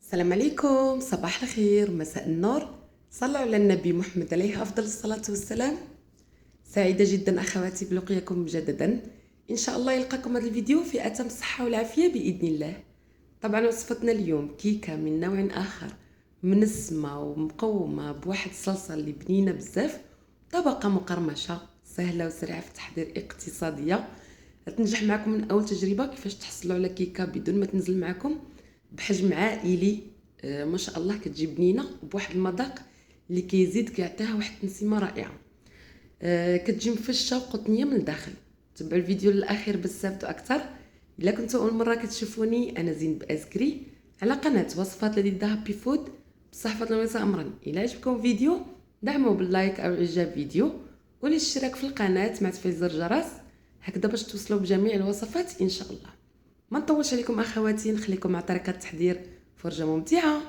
السلام عليكم، صباح الخير، مساء النور. صلوا على النبي محمد عليه أفضل الصلاة والسلام. سعيدة جدا أخواتي بلقياكم مجددا. إن شاء الله يلقاكم هذا الفيديو في أتم الصحة والعافية بإذن الله. طبعا وصفتنا اليوم كيكة من نوع آخر، منسمة ومقومة بواحد الصلصة اللي بنينة بزاف، طبقة مقرمشة سهلة وسريعة في التحضير، اقتصادية. تنجح معكم من أول تجربة كيفاش تحصلوا على كيكة بدون ما تنزل معكم، بحجم عائلي. ما شاء الله كتجي بنينه بواحد المذاق اللي كيزيد كيعطيها واحد التنسيمه رائعه. كتجي مفشه وقطنيه من الداخل. تبعوا الفيديو للاخير باش تستافدوا اكثر. الا كنتوا اول مره كتشوفوني، انا زينب ازكري على قناه وصفات لذيذه هابي فود بصحه ونساء امرا. الا عجبكم الفيديو دعموا باللايك او اعجاب فيديو والاشتراك في القناه مع تفعيل زر الجرس، هكذا باش توصلوا بجميع الوصفات ان شاء الله. ما نطولش عليكم اخواتي، نخليكم مع طريقه التحضير، فرجه ممتعه.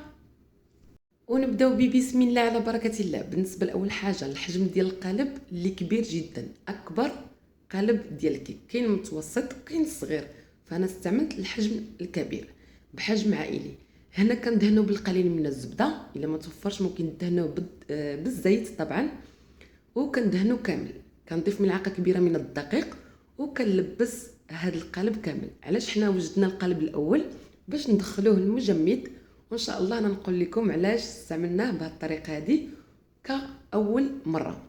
ونبداو بسم الله على بركه الله. بالنسبه لاول حاجه الحجم ديال القالب اللي كبير جدا، اكبر قالب ديال الكيك، كاين المتوسط وكاين الصغير، فانا استعملت الحجم الكبير بحجم عائلي. هنا كندهنوا بالقليل من الزبده، الا ما توفرش ممكن ندهنوا بالزيت طبعا، وكندهنو كامل. كنضيف ملعقه كبيره من الدقيق وكنلبس هذا القالب كامل. علاش حنا وجدنا القالب الاول؟ باش ندخلوه المجمد، وان شاء الله انا نقول لكم علاش استعملناه بهذه الطريقه هذه كاول مره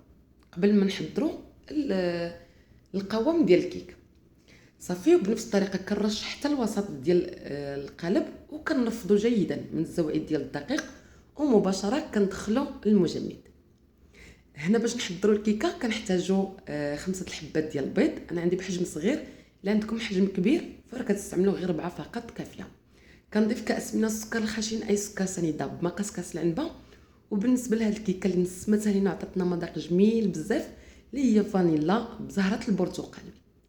قبل ما نحضروا القوام ديال الكيك. صافي، وبنفس الطريقه كنرش حتى الوسط ديال القالب وكنفضوا جيدا من الزوائد ديال الدقيق، ومباشره كندخلوا المجمد. هنا باش نحضروا الكيكه كنحتاجوا 5 الحبات ديال البيض. انا عندي بحجم صغير، الا عندكم حجم كبير فكتستعملوا غير 4 فقط كافيه. كنضيف كاس من السكر الخشن، اي سكر سنيده بمقاس كاس العنبه. وبالنسبه لهاد الكيكه اللي نسمتها لينا عطاتنا مذاق جميل بزاف، اللي هي فانيلا بزهره البرتقال،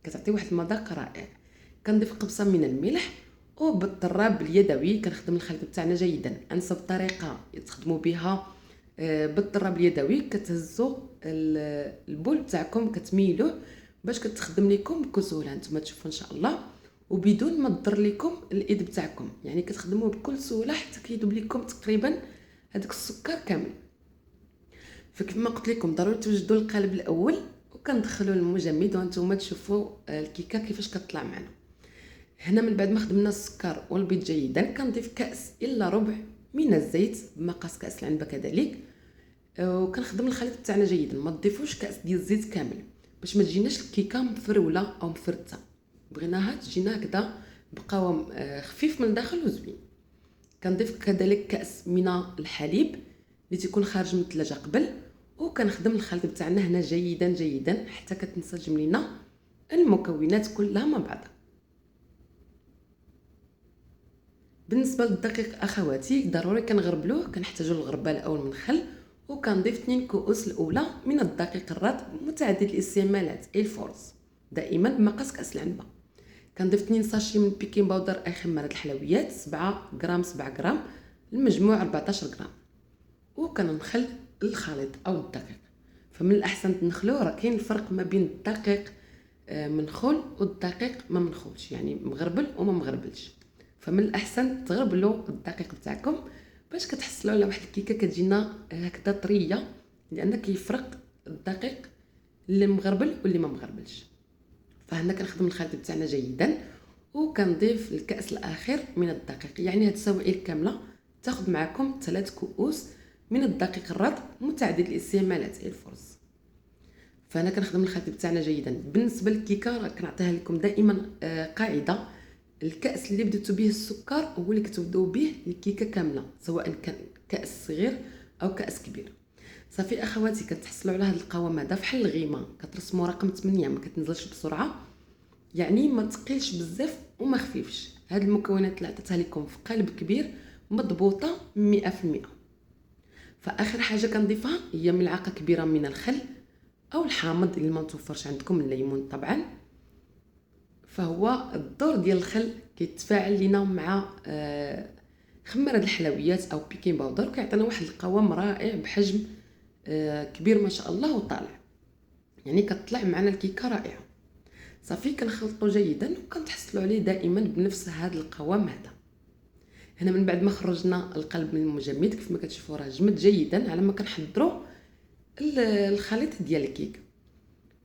كتعطي واحد المذاق رائع. كنضيف قبصه من الملح، وبالطراب اليدوي كنخدم الخليط بتاعنا جيدا. انسب طريقه تخدموا بها بالطراب اليدوي، كتهزوا البول بتاعكم كتميلوه باش كتخدم لكم بكل سهوله، نتوما تشوفوا ان شاء الله، وبدون ما تضر لكم الايد بتاعكم. يعني كتخدموه بكل سهوله حتى كيذوب لكم تقريبا هذاك السكر كامل. فكيف ما قلت لكم ضروري توجدوا القالب الاول وكندخلوا المجمد، وانتم تشوفوا الكيكه كيفاش كتطلع معنا. هنا من بعد ما خدمنا السكر والبيض جيدا، كنضيف كاس الا ربع من الزيت بمقاس كاس العنبه كذلك. وكنخدم الخليط بتاعنا جيدا، ما تضيفوش كاس ديال الزيت كامل باش ما تجيناش الكيكه مفروله او مفرته. بغيناها تجينا هكذا بقوام خفيف من الداخل وزوين. كنضيف كذلك كاس من الحليب اللي تيكون خارج من الثلاجه قبل، وكنخدم الخليط بتاعنا هنا جيدا جيدا حتى كتنسجم لينا المكونات كلها مع بعضها. بالنسبه للدقيق اخواتي ضروري كنغربلوه، كنحتاجوا الغربال الاول من الخل، وكنضيف 2 كؤوس الاولى من الدقيق الرطب متعدد الاستعمالات اي الفرز، دائما بمقاس كاس العنبه. كنضيف 2 ساشي من بيكين باودر اي خماره الحلويات، 7 غرام 7 غرام، المجموع 14 غرام. وكنخل الخليط او الدقيق. فمن الاحسن تنخلوه، راه كاين الفرق ما بين الدقيق منخول والدقيق ما منخولش، يعني مغربل وما مغربلش. فمن الاحسن تغربلوا الدقيق بتاعكم باش كتحصلوا على واحد الكيكه كتجينا هكذا طريه، لان كيفرق الدقيق اللي مغربل واللي ما مغربلش. فهنا كنخدم الخليط بتاعنا جيدا، وكنضيف الكاس الاخير من الدقيق. يعني هاد السوائل كامله تاخذ معكم 3 كؤوس من الدقيق الرطب متعدد الاستعمالات اي الفرز. فانا كنخدم الخليط بتاعنا جيدا. بالنسبه للكيكه راه كنعطيها لكم دائما قاعده: الكاس اللي بديتو به السكر هو اللي كتبداو به الكيكه كامله، سواء كان كاس صغير او كاس كبير. صافي اخواتي، كتحصلوا على هذا القوام هذا فحال الغيمه، كترسموا رقم 8 ما كتنزلش بسرعه، يعني ما تقيلش بزاف وما خفيفش. هاد المكونات اللي عطيتها لكم في قالب كبير مضبوطه 100%. فاخر حاجه كنضيفها هي ملعقه كبيره من الخل او الحامض اللي ما متوفرش عندكم، الليمون طبعا. فهو الدور ديال الخل كيتفاعل لينا مع خميره الحلويات او بيكين باودر، كيعطينا واحد القوام رائع بحجم كبير ما شاء الله وطالع، يعني كتطلع معنا الكيكه رائعه. صافي كنخلطوا جيدا وكنتحصلوا عليه دائما بنفس هذا القوام هذا. هنا من بعد ما خرجنا القلب من المجمد كيف ما كتشوفوا راه جمد جيدا على ما كنحضروا الخليط ديال الكيك.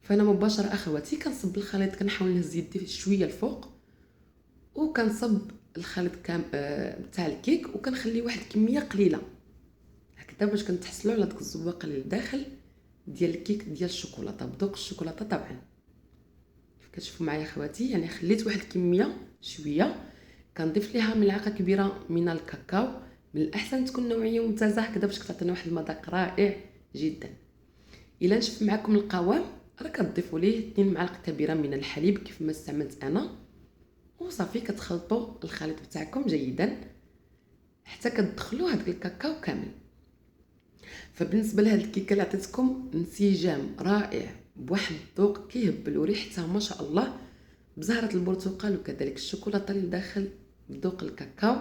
فانا مباشره اخواتي كنصب الخليط، كنحاول نهز يدي شويه الفوق وكنصب الخليط تاع الكيك وكنخلي واحد الكميه قليله هكذا باش كنتحصلوا على داك الزواق اللي لداخل ديال الكيك ديال الشوكولاته بذوق الشوكولاته. طبعا كيف كتشوفوا معايا اخواتي، يعني خليت واحد الكميه شويه، كنضيف ليها ملعقه كبيره من الكاكاو. من الاحسن تكون نوعيه ممتازه هكذا باش كتعطينا واحد المذاق رائع جدا. الا نشف معكم القوام راه كتضيفوا ليه 2 معالق كبيره من الحليب كيف ما استعملت انا، وصافي كتخلطوا الخليط بتاعكم جيدا حتى كتدخلوا هذاك الكاكاو كامل. فبالنسبه لهاد الكيكه اللي عطيتكم انسجام رائع بواحد الذوق كيهبل وريحتها ما شاء الله بزهره البرتقال وكذلك الشوكولاته اللي داخل بذوق الكاكاو.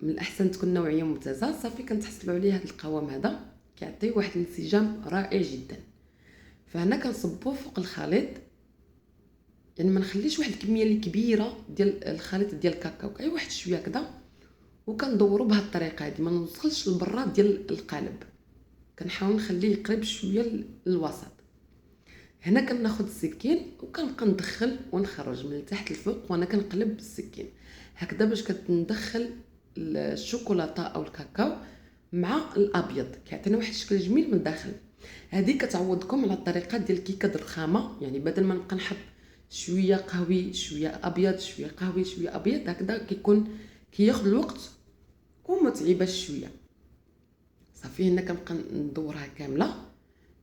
من الاحسن تكون نوعيه ممتازه. صافي كنتحصلوا عليه هذا القوام هذا كيعطي واحد الانسجام رائع جدا. فهنا كنصبوه فوق الخليط، يعني ما نخليش واحد الكميه اللي كبيره ديال الخليط ديال الكاكاو، غير واحد شويه كذا، وكندوروا بهذه الطريقه هذه ما نوصلش للبرا ديال القالب، كنحاول نخليه قريب شويه للوسط. هنا كناخذ السكين وكنبقى ندخل ونخرج من التحت للفوق وانا كنقلب بالسكين هكذا باش كتندخل الشوكولاته او الكاكاو مع الابيض كيعطينا واحد الشكل جميل من الداخل. هذه كتعوضكم على الطريقه ديال الكيكه الرخامه، يعني بدل ما نبقى نحط شويه قهوي شويه ابيض شويه قهوي شويه ابيض هكذا كيكون كياخذ الوقت ومتعبه شويه. صافي هنا كنبقى ندورها كامله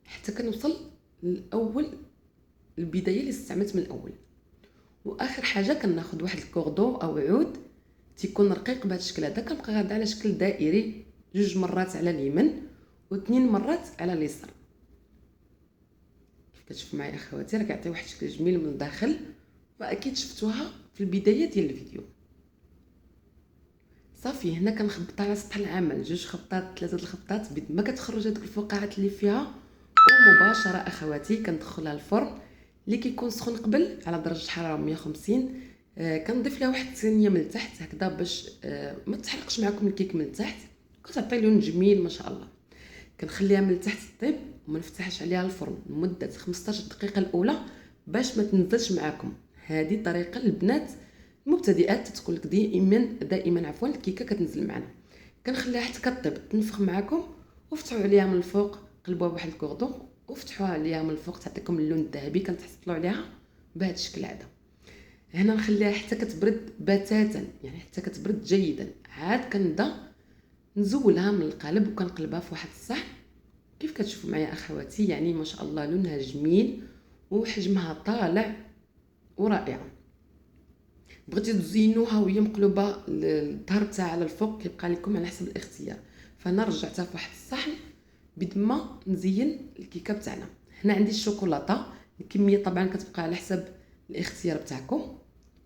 حتى كنوصل الاول البدايه اللي استعملت من الاول. واخر حاجه كناخذ واحد الكوردو او عود تيكون رقيق بهذا الشكل هذا، كنبقى غادا على شكل دائري 2 مرات على اليمين و2 مرات على اليسار. كيف كتشوفوا معايا اخواتي راه كيعطي واحد الشكل جميل من الداخل، واكيد شفتوها في البدايه ديال الفيديو. صافي هنا كنخبطها على سطح العمل 2 خبطات 3 الخبطات بيد ما كتخرج هذوك الفقاعات اللي فيها، ومباشره اخواتي كندخلها الفرن اللي كيكون سخون قبل على درجه حراره 150. كنضيف لها واحد الثانيه من التحت هكذا باش ما تحرقش معكم الكيك من التحت، كتعطي لون جميل ما شاء الله. كنخليها من التحت طيب وما نفتحش عليها الفرن لمده 15 دقيقه الاولى باش ما تنزلش معكم. هذه طريقه البنات المبتدئات تقول لك دائما عفوا الكيكه كتنزل معنا. كنخليها حتى كطيب تنفخ معكم وفتحوا عليها من الفوق، قلبوها بواحد الكوردون وفتحوها عليها من الفوق تعطيكم اللون الذهبي. كنتحصلوا عليها بهذا الشكل هذا. هنا نخليها حتى كتبرد بتاتا، يعني حتى كتبرد جيدا، عاد كنبدا نزولها من القالب وكنقلبها في واحد الصحن. كيف كتشوفوا معايا اخواتي يعني ما شاء الله لونها جميل وحجمها طالع ورائعه. بغيتي تزينوها وهي مقلوبه الظهر تاعها على الفوق كيبقى لكم على حسب الاختيار. فانا رجعتها في واحد الصحن بيد ما نزين الكيكه بتاعنا. هنا عندي الشوكولاته، الكميه طبعا كتبقى على حسب الاختيار بتاعكم.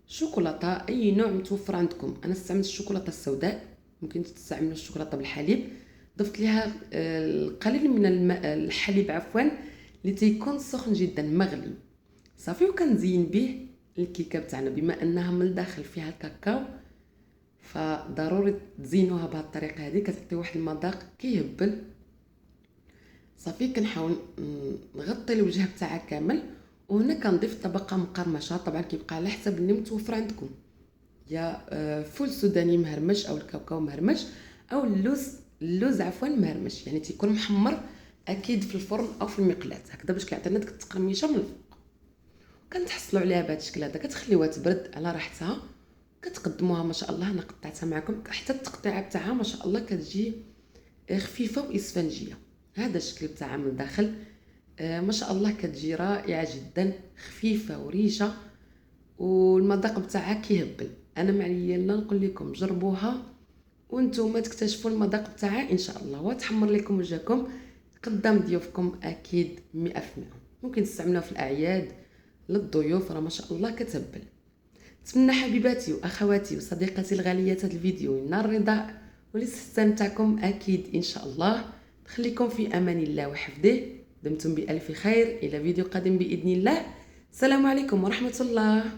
شوكولاته اي نوع متوفر عندكم، انا استعملت الشوكولاته السوداء، ممكن تستعملوا الشوكولاته بالحليب. ضفت ليها القليل من الحليب عفوا اللي تيكون سخن جدا مغلي. صافي وكنزين به الكيكه بتاعنا بما انها من الداخل فيها الكاكاو، فضروري تزينوها بهذه الطريقه هذه كتعطي واحد المذاق كيهبل. صافي كنحاول نغطي الوجه بتاعها كامل، وهنا كنضيف طبقه مقرمشه طبعا كيبقى على حسب اللي متوفر عندكم، يا فول سوداني مهرمش او الكاوكاو مهرمش او اللوز عفوا مهرمش، يعني تيكون محمر اكيد في الفرن او في المقلاة هكذا باش كيعطينا ديك التقرميشه من الفوق. كنتحصلوا عليها بهذا الشكل هذا، كتخليوها تبرد على راحتها، كتقدموها ما شاء الله. انا قطعتها معكم حتى التقطيعه بتاعها ما شاء الله كتجي خفيفه واسفنجيه. هذا الشكل بتاعها من الداخل ما شاء الله كتجي رائعه جدا، خفيفه وريشه والمذاق بتاعها كيهبل. انا معليا لا نقول لكم جربوها وانتم تكتشفوا المذاق بتاعها ان شاء الله، وتحمر لكم وجهكم قدام ضيوفكم اكيد 100%. ممكن تستعملوها في الاعياد للضيوف، راه ما شاء الله كتهبل. نتمنى حبيباتي واخواتي وصديقاتي الغاليات هذا الفيديو ينال الرضا والاستحسان تاعكم اكيد ان شاء الله. نخليكم في امان الله وحفظه، دمتم بالف خير. الى فيديو قادم باذن الله. السلام عليكم ورحمه الله.